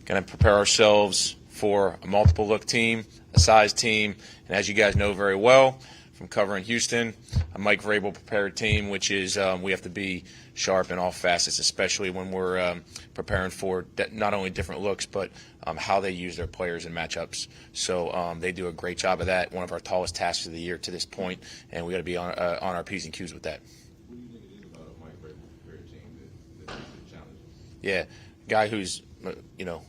going to prepare ourselves for a multiple look team, a size team, and as you guys know very well from covering Houston, a Mike Vrabel prepared team, which is we have to be sharp in all facets, especially when we're preparing for not only different looks, but how they use their players in matchups. So they do a great job of that, one of our tallest tasks of the year to this point, and we got to be on our P's and Q's with that. What do you think it is about a Mike Vrabel prepared team that makes it challenging? Yeah, guy who's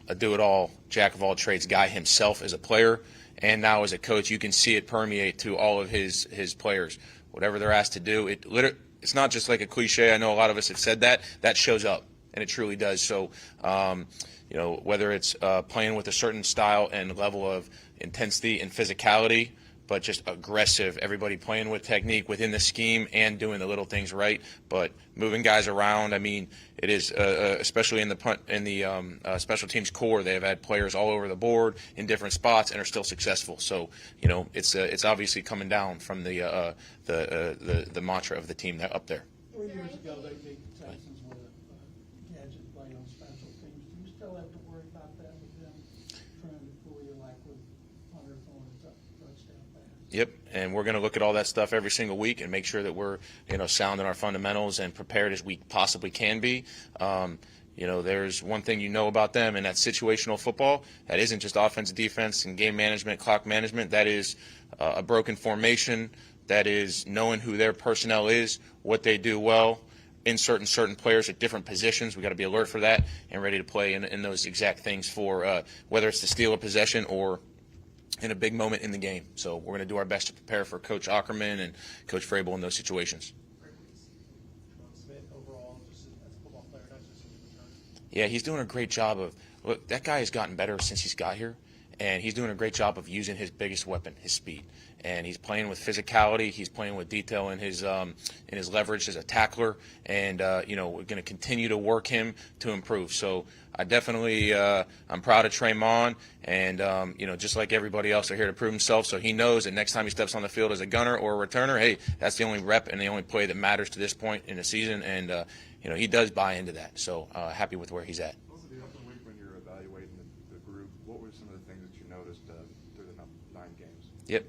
a do-it-all, jack-of-all-trades guy himself as a player, and now as a coach, you can see it permeate to all of his players. Whatever they're asked to do, it's not just like a cliche. I know a lot of us have said that. That shows up, and it truly does. So, whether it's playing with a certain style and level of intensity and physicality, but just aggressive, everybody playing with technique within the scheme and doing the little things right, but moving guys around. I mean, it is especially in the special teams core, they have had players all over the board in different spots and are still successful. So it's obviously coming down from the mantra of the team up there. 3 years ago, they beat the Texans with a gadget play on special teams. Do you still have to worry about that with them trying to fool you like with Hunter Thorne's touchdown pass? Yep, and we're going to look at all that stuff every single week and make sure that we're sound in our fundamentals and prepared as we possibly can be. There's one thing about them, and that's situational football. That isn't just offense, defense, and game management, clock management. That is a broken formation. That is knowing who their personnel is, what they do well, insert certain players at different positions. We got to be alert for that and ready to play in those exact things for whether it's to steal a possession or in a big moment in the game. So we're going to do our best to prepare for Coach Ackerman and Coach Vrabel in those situations. Yeah, he's doing a great job look, that guy has gotten better since he's got here, and he's doing a great job of using his biggest weapon, his speed. And he's playing with physicality, he's playing with detail in his leverage as a tackler, and we're going to continue to work him to improve. So I definitely I'm proud of Tremon, and just like everybody else, they're here to prove himself. So he knows that next time he steps on the field as a gunner or a returner, hey, that's the only rep and the only play that matters to this point in the season, and he does buy into that. So happy with where he's at. Also, the open week when you're evaluating the group, what were some of the things that you noticed through the 9 games? Yep.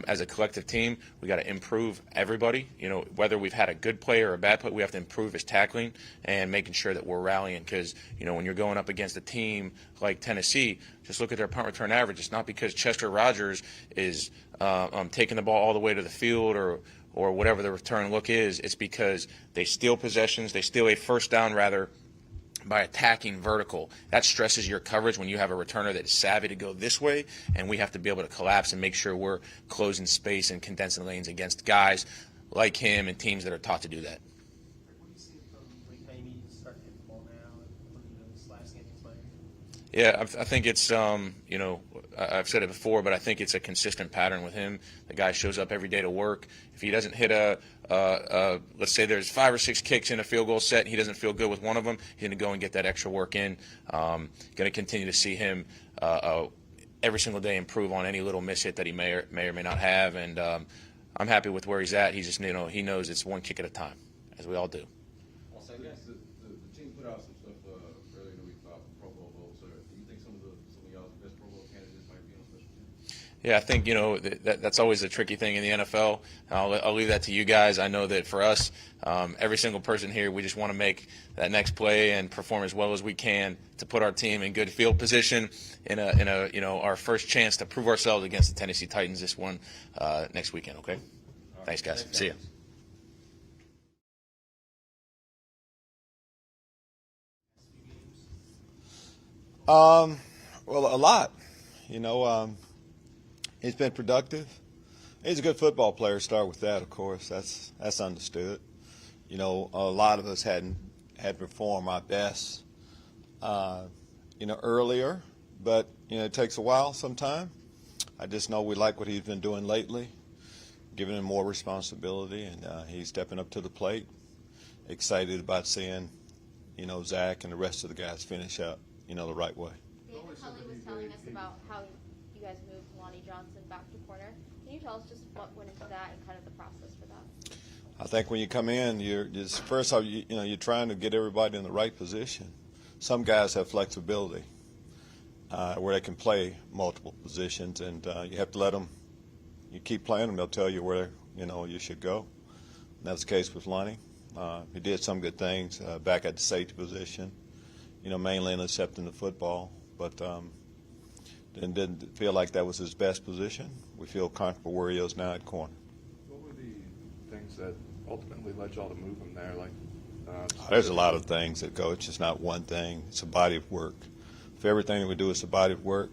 As a collective team, we got to improve everybody. Whether we've had a good play or a bad play, we have to improve his tackling and making sure that we're rallying. Because when you're going up against a team like Tennessee, just look at their punt return average. It's not because Chester Rogers is taking the ball all the way to the field or whatever the return look is. It's because they steal possessions, they steal a first down rather, by attacking vertical. That stresses your coverage when you have a returner that is savvy to go this way, and we have to be able to collapse and make sure we're closing space and condensing lanes against guys like him and teams that are taught to do that. What do you see from maybe starting to hit the ball now and this last game against Miami? Yeah, I think it's, I've said it before, but I think it's a consistent pattern with him. The guy shows up every day to work. If he doesn't hit let's say there's 5 or 6 kicks in a field goal set and he doesn't feel good with one of them, he's going to go and get that extra work in. Going to continue to see him every single day improve on any little miss hit that he may or may not have. And I'm happy with where he's at. He just, he knows it's one kick at a time, as we all do. The team put out some stuff earlier in the week about Pro Bowl votes. So do you think some of y'all's best Pro Bowl candidates might be on special teams? Yeah, I think, that's always a tricky thing in the NFL. I'll leave that to you guys. I know that for us, every single person here, we just want to make that next play and perform as well as we can to put our team in good field position in our first chance to prove ourselves against the Tennessee Titans this one next weekend, okay? Thanks, guys. See ya. Well, a lot. He's been productive. He's a good football player. Start with that, of course. That's understood. A lot of us hadn't performed our best, earlier, but it takes a while sometime. I just know we like what he's been doing lately, giving him more responsibility, and he's stepping up to the plate. Excited about seeing, Zach and the rest of the guys finish up, the right way. David Culley was telling us about how you guys moved Lonnie Johnson back to corner. Can you tell us just what went into that and kind of the process for that? I think when you come in, you're trying to get everybody in the right position. Some guys have flexibility. where they can play multiple positions, and you have to let them. You keep playing them, they'll tell you where you should go. And that was the case with Lonnie. He did some good things back at the safety position, mainly intercepting the football, but then didn't feel like that was his best position. We feel comfortable where he is now at corner. What were the things that ultimately led y'all to move him there? There's a lot of things that go. It's just not one thing. It's a body of work. For everything that we do, it's a body of work.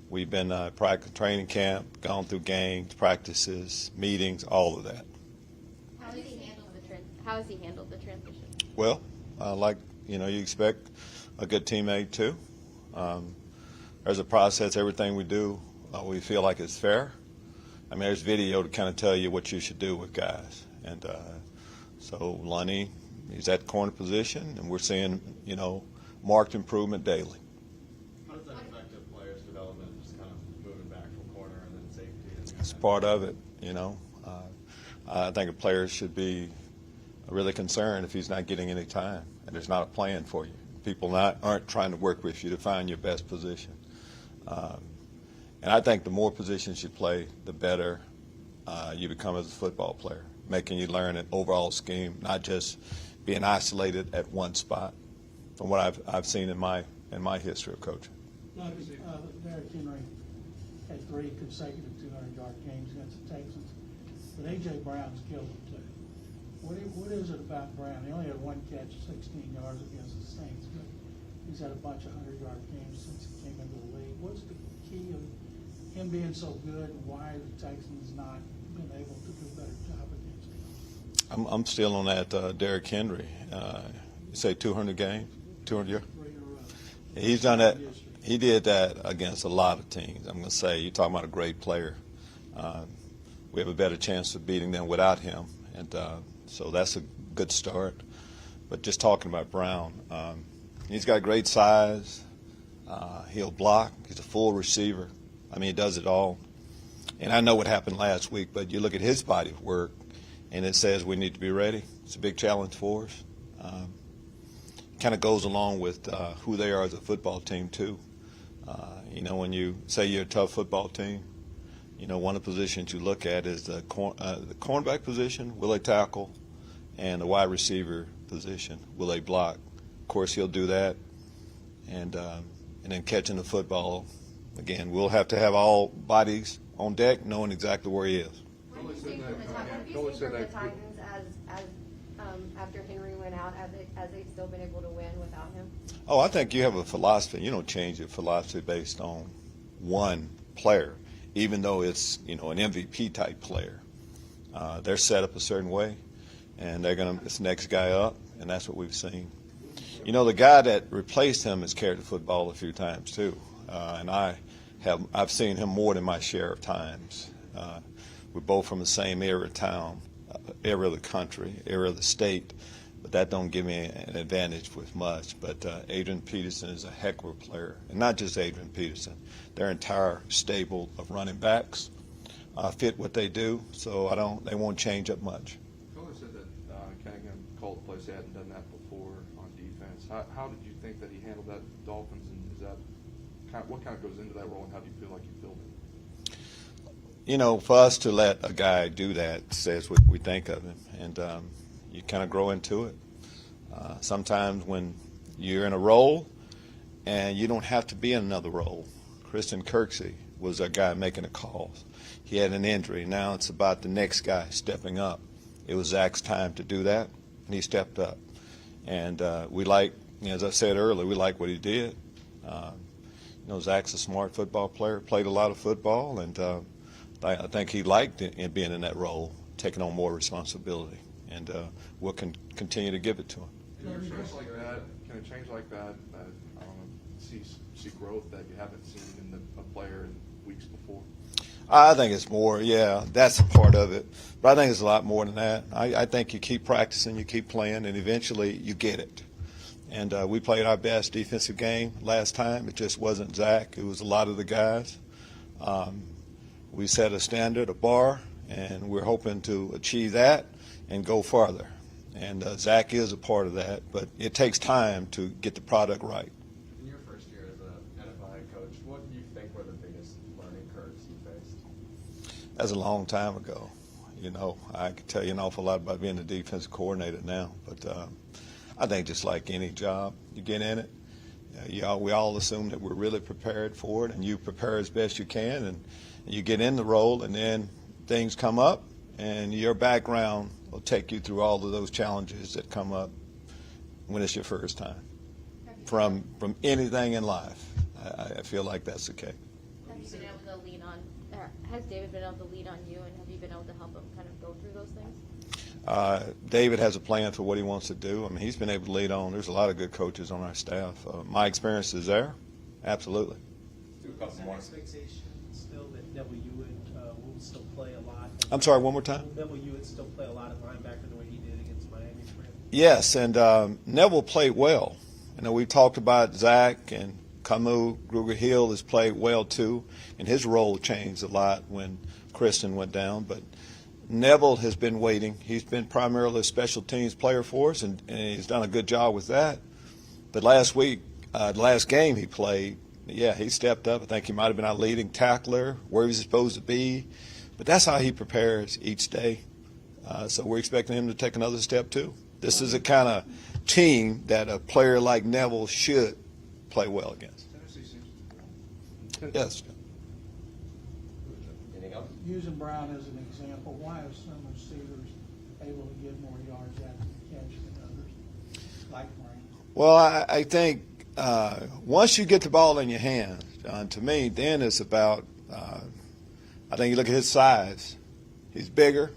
We've been practice training camp, gone through games, practices, meetings, all of that. How has he handled the transition? Well, like you expect a good teammate too. There's a process. Everything we do, we feel like it's fair. I mean, there's video to kind of tell you what you should do with guys, and so Lonnie, he's at the corner position, and we're seeing marked improvement daily. How does that affect a player's development, just kind of moving back from corner and then safety? It's part of it, I think a player should be really concerned if he's not getting any time and there's not a plan for you. People aren't trying to work with you to find your best position. And I think the more positions you play, the better you become as a football player, making you learn an overall scheme, not just being isolated at one spot, from what I've seen in my history of coaching. Derrick Henry had 3 consecutive 200-yard games against the Texans, but A.J. Brown's killed him too. What is it about Brown? He only had 1 catch, 16 yards against the Saints, but he's had a bunch of 100-yard games since he came into the league. What's the key of him being so good, and why have the Texans not been able to do a better job against him? I'm still on that Derrick Henry. You say 200 games, 200 yards? 3 in a row. He's done that. He did that against a lot of teams. I'm going to say, you're talking about a great player. We have a better chance of beating them without him, and so that's a good start. But just talking about Brown, he's got great size. He'll block. He's a full receiver. I mean, he does it all. And I know what happened last week, but you look at his body of work, and it says we need to be ready. It's a big challenge for us. Kind of goes along with who they are as a football team, too. When you say you're a tough football team, one of the positions you look at is the cornerback position, will they tackle, and the wide receiver position, will they block. Of course, he'll do that. And then catching the football, again, we'll have to have all bodies on deck knowing exactly where he is. What have you seen from the Titans as after Henry went out, as they've still been able to win without him? Oh, I think you have a philosophy. You don't change your philosophy based on one player, even though it's an MVP type player. They're set up a certain way, and it's the next guy up, and that's what we've seen. The guy that replaced him has carried the football a few times too, and I've seen him more than my share of times. We're both from the same area of town, area of the country, area of the state, but that don't give me an advantage with much. But Adrian Peterson is a heck of a player, and not just Adrian Peterson. Their entire stable of running backs fit what they do, so they won't change up much. Coach said that Cunningham called the plays. He hadn't done that before on defense. How did you think that he handled that with the Dolphins, and is that what kind of goes into that role, and how do you feel like you filled it? For us to let a guy do that says what we think of him, and you kind of grow into it. Sometimes when you're in a role and you don't have to be in another role. Christian Kirksey was a guy making the calls. He had an injury. Now it's about the next guy stepping up. It was Zach's time to do that, and he stepped up. And we like, as I said earlier, we like what he did. Zach's a smart football player, played a lot of football, and I think he liked being in that role, taking on more responsibility, and we'll continue to give it to him. Can a change like that, I don't know, see growth that you haven't seen in a player in weeks before? I think it's more, that's a part of it. But I think it's a lot more than that. I think you keep practicing, you keep playing, and eventually you get it. And we played our best defensive game last time. It just wasn't Zach. It was a lot of the guys. We set a standard, a bar, and we're hoping to achieve that and go farther. And Zach is a part of that, but it takes time to get the product right. In your first year as an NFL head coach, That's a long time ago. You know, I could tell you an awful lot about being the defensive coordinator now, but I think just like any job, you get in it. We all assume that we're really prepared for it, and you prepare as best you can, and you get in the role, and then things come up, and your background will take you through all of those challenges that come up when it's your first time. From anything in life, I feel like that's the case. Have you been able to lean on, or has David been able to lean on you, and have you been able to help him kind of go through those things? David has a plan for what he wants to do. I mean, he's been able to lead on. There's a lot of good coaches on our staff. My experience is there, absolutely. Do a couple Is there more. an expectation still that Neville Hewitt will still play a lot? I'm sorry, one more time? Will Neville Hewitt still play a lot at linebacker the way he did against Miami for him? Yes, and Neville played well. You know, we talked about Zach and Camus. Gruger-Hill has played well too, and his role changed a lot when Kristen went down. But Neville has been waiting. He's been primarily a special teams player for us, and he's done a good job with that. But last week, the last game he played, yeah, he stepped up. I think he might have been our leading tackler, where he's supposed to be. But that's how he prepares each day. So we're expecting him to take another step too. This is a kind of team that a player like Neville should play well against. Yes. Anything else? Using Brown as an example, why are some receivers able to get more yards after the catch than others, like Brown? Well, I think once you get the ball in your hands, John, to me, then it's about, I think you look at his size. He's bigger,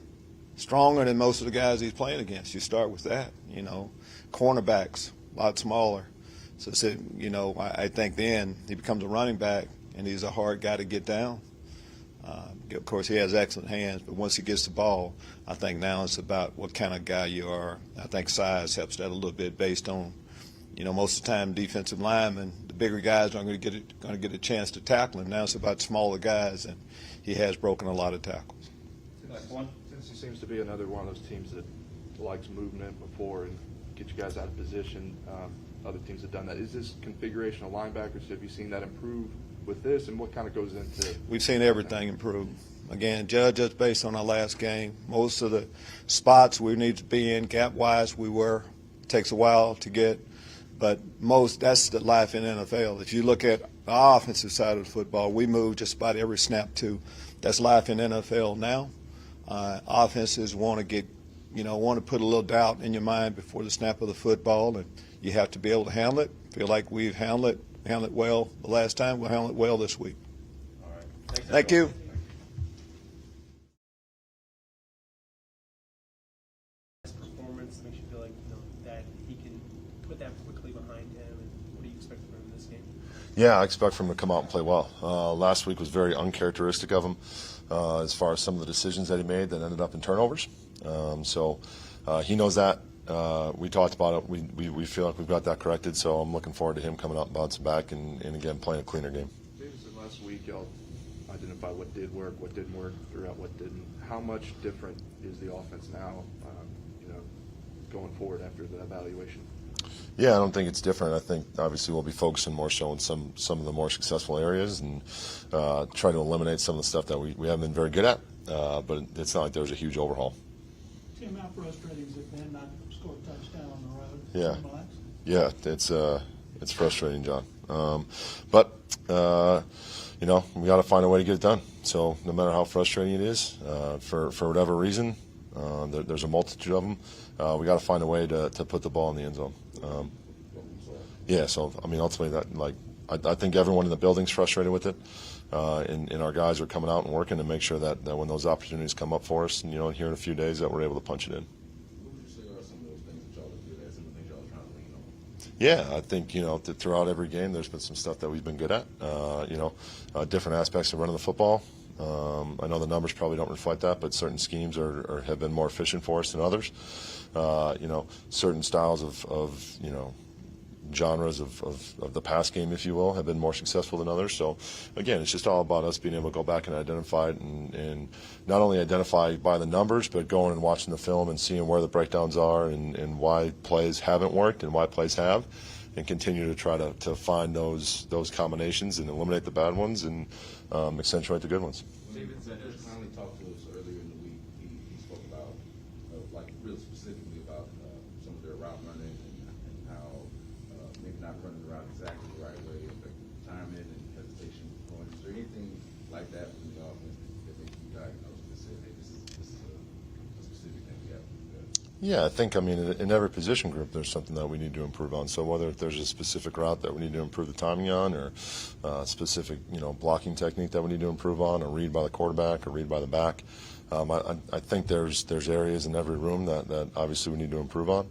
stronger than most of the guys he's playing against. You start with that, you know. Cornerbacks, a lot smaller. So, you know, I think then he becomes a running back, and he's a hard guy to get down. Of course, he has excellent hands, but once he gets the ball, I think now it's about what kind of guy you are. I think size helps that a little bit based on, you know, most of the time defensive linemen, the bigger guys aren't going to get a chance to tackle him. Now it's about smaller guys, and he has broken a lot of tackles. Tennessee seems to be another one of those teams that likes movement before and get you guys out of position. Other teams have done that. Is this configuration of linebackers, have you seen that improve with this, and what kind of goes into? We've seen everything improve. Again, judge us based on our last game. Most of the spots we need to be in, gap-wise, we were. It takes a while to get, but that's the life in NFL. If you look at the offensive side of the football, we move just about every snap too. That's life in NFL now. Offenses want to put a little doubt in your mind before the snap of the football, and you have to be able to handle it. Feel like we've handled it well the last time. We'll handle it well this week. All right. Thank you. His performance makes you feel like that he can put that quickly behind him. And what do you expect from him in this game? Yeah, I expect for him to come out and play well. Last week was very uncharacteristic of him as far as some of the decisions that he made that ended up in turnovers. So he knows that. We talked about it. We feel like we've got that corrected, so I'm looking forward to him coming out and bouncing back and again, playing a cleaner game. Jason, last week y'all identify what did work, what didn't work, throughout what didn't. How much different is the offense now, going forward after the evaluation? Yeah, I don't think it's different. I think obviously we'll be focusing more so on some of the more successful areas and try to eliminate some of the stuff that we haven't been very good at, but it's not like there's a huge overhaul. Tim, how frustrating has it been not to score a touchdown on the road? Yeah. Yeah, it's frustrating, John. But we got to find a way to get it done. So no matter how frustrating it is, for whatever reason, there's a multitude of them. We got to find a way to put the ball in the end zone. Yeah. So I mean, ultimately, I think everyone in the building's frustrated with it. And our guys are coming out and working to make sure that when those opportunities come up for us, and here in a few days, that we're able to punch it in. What would you say are some of those things that y'all are good at, some of the things y'all are trying to lean on? Yeah, I think throughout every game, there's been some stuff that we've been good at. Different aspects of running the football. I know the numbers probably don't reflect that, but certain schemes have been more efficient for us than others. Certain styles of genres of the pass game, if you will, have been more successful than others. So, again, it's just all about us being able to go back and identify it and not only identify by the numbers, but going and watching the film and seeing where the breakdowns are and why plays haven't worked and why plays have, and continue to try to find those combinations and eliminate the bad ones and accentuate the good ones. David Connolly talked to us earlier in the week. He spoke about, like, real specifically about some of their route running and how maybe not running the route exactly the right way affected retirement and hesitation going. Is there anything like that within the offense that makes you diagnose and say, hey, this is a specific thing we have to do better? Yeah, I think, I mean, in every position group, there's something that we need to improve on. So whether there's a specific route that we need to improve the timing on, or a specific, blocking technique that we need to improve on, or read by the quarterback, or read by the back, I think there's areas in every room that obviously we need to improve on.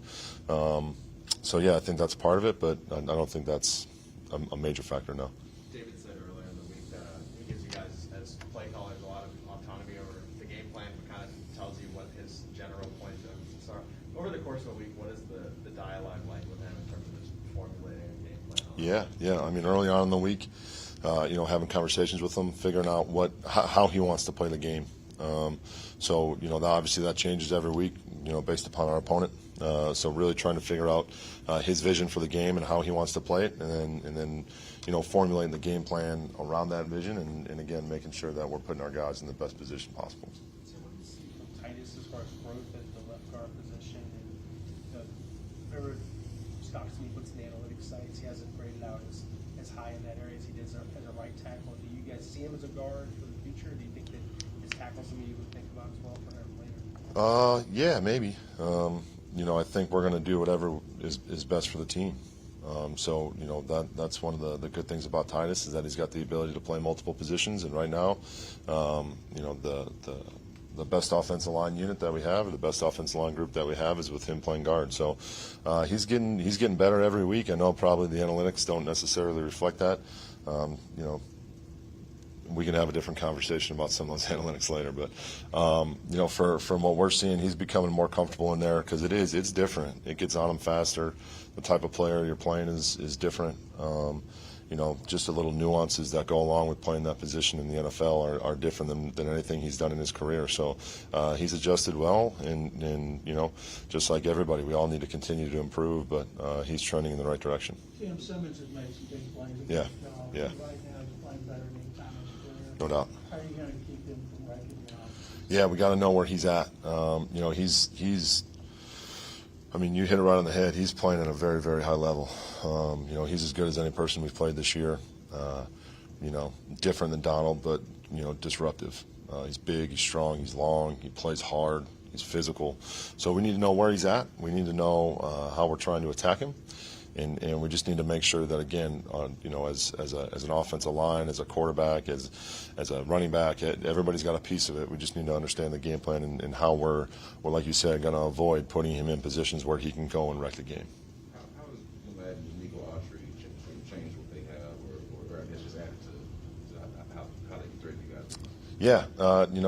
So yeah, I think that's part of it, but I don't think that's a major factor, no. David said earlier in the week that he gives you guys, as play callers, a lot of autonomy over the game plan, but kind of tells you what his general points of emphasis are. Over the course of a week, what is the dialogue like with him in terms of just formulating a game plan? Yeah. I mean, early on in the week, having conversations with him, figuring out how he wants to play the game. So obviously that changes every week, based upon our opponent. So really trying to figure out his vision for the game and how he wants to play it, and then formulating the game plan around that vision, and again making sure that we're putting our guys in the best position possible. So what do you see from Titus as far as growth at the left guard position? And remember, Scott, when he puts in the analytics sites, he hasn't graded out as high in that area as he did as a right tackle. Do you guys see him as a guard for the future? Do you think that his tackle something you would think about as well for him later? Yeah, maybe. I think we're going to do whatever is best for the team. So that's one of the good things about Titus, is that he's got the ability to play multiple positions. And right now, the best offensive line unit that we have, or the best offensive line group that we have, is with him playing guard. So he's getting better every week. I know probably the analytics don't necessarily reflect that. We can have a different conversation about some of those analytics later, but from what we're seeing, he's becoming more comfortable in there, because it's different. It gets on him faster. The type of player you're playing is different. Just the little nuances that go along with playing that position in the NFL are different than anything he's done in his career. So he's adjusted well, and just like everybody, we all need to continue to improve, but he's trending in the right direction. Tim Simmons has made some big plays. Yeah. Right now he's playing better than any time in his career. No doubt. How are you going to keep him from wrecking you out? Yeah, we got to know where he's at. I mean, you hit it right on the head. He's playing at a very, very high level. He's as good as any person we've played this year. Different than Donald, but, disruptive. He's big, he's strong, he's long, he plays hard, he's physical. So we need to know where he's at. We need to know how we're trying to attack him. And we just need to make sure that, again, as an offensive line, as a quarterback, as a running back, everybody's got a piece of it. We just need to understand the game plan and how we're, like you said, going to avoid putting him in positions where he can go and wreck the game. How does Vlad and Nico Autry change what they have, or I guess just add to how they can threaten you guys? Yeah,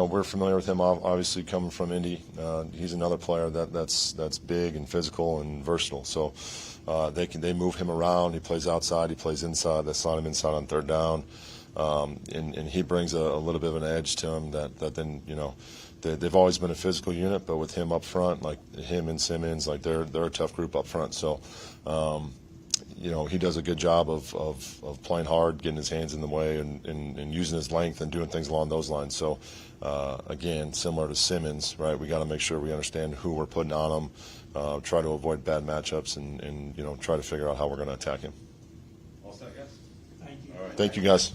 we're familiar with him, obviously coming from Indy. He's another player that's big and physical and versatile. So they move him around. He plays outside, he plays inside. They slide him inside on third down, and he brings a little bit of an edge to him that then they've always been a physical unit, but with him up front, like him and Simmons, like they're a tough group up front. So. He does a good job of playing hard, getting his hands in the way, and using his length and doing things along those lines. So, again, similar to Simmons, right? We got to make sure we understand who we're putting on him, try to avoid bad matchups, and try to figure out how we're going to attack him. All set, guys? Thank you. All right. Thank you, guys.